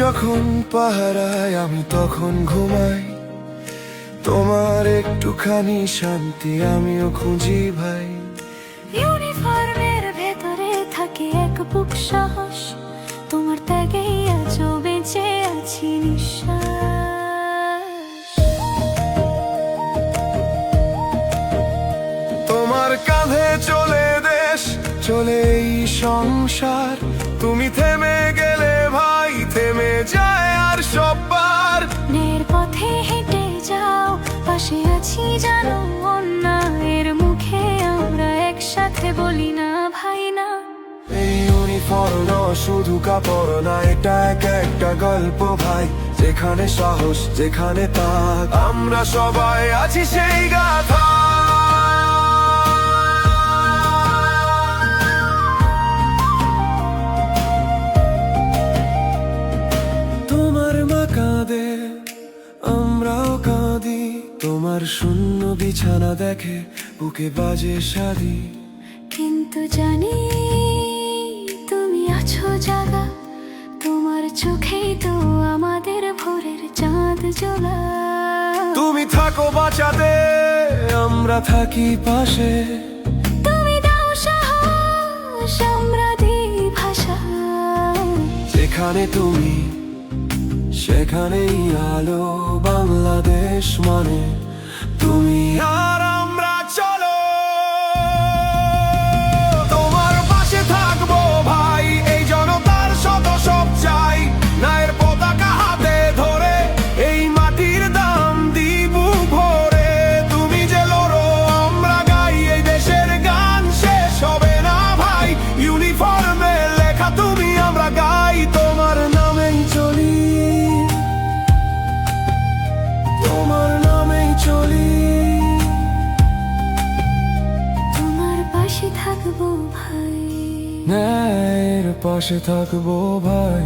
যখন পাহারায় আমি তখন ঘুমাই, তোমার একটুখানি শান্তি আমিও খুঁজি ভাই। ইউনিফর্মের ভেতরে থাকে এক বুক সাহস, তোমার ত্যাগেই আজও বেঁচে আছি নিঃশ্বাস। তোমার কাঁধে চলে দেশ, চলে এই সংসার, তুমি থেমে গেলে ভাই থেমে যায় আর সববার। নের পথে হেঁটে যাও, পাশে আছি জানো, অন্যায়ের মুখে আমরা একসাথে বলি না ভাই না। এই ইউনিফর্ম শুধু কাপড় না, এটা এক একটা গল্প ভাই, যেখানে সাহস যেখানে তাক, আমরা সবাই আছি সেই গাথা। তোমার মা কাঁদে, আমরাও কাঁদি, তোমার শূন্য বিছানা দেখে বুকে বাজে শাদি। কিন্তু জানি তুমি আছো জাগা, তোমার চোখেই তো আমাদের ভোরের চাঁদ জ্বলা। তুমি থাকো বাঁচাতে, আমরা থাকি পাশে, তুমি দাও সাহস, আমরা দিই ভাষা। যেখানে তুমি সেখানেই আলো, বাংলাদেশ মানে তুমি আর আমরা। চলো তোমার পাশে থাকবো ভাই, এই জনতার শত সব চাই, নায়ের পতাকা হাতে ধরে এই মাটির দাম দিব ভরে। তুমি যে লড়ো আমরা গাই, এই দেশের গান শেষ হবে না ভাই, ইউনিফর্মে লেখা তুমি আমরা গাই, তোমার নামেই চলি, তোমার নামেই চলি। তোমার পাশে থাকবো ভাই, ন্যায়ের পাশে থাকবো ভাই।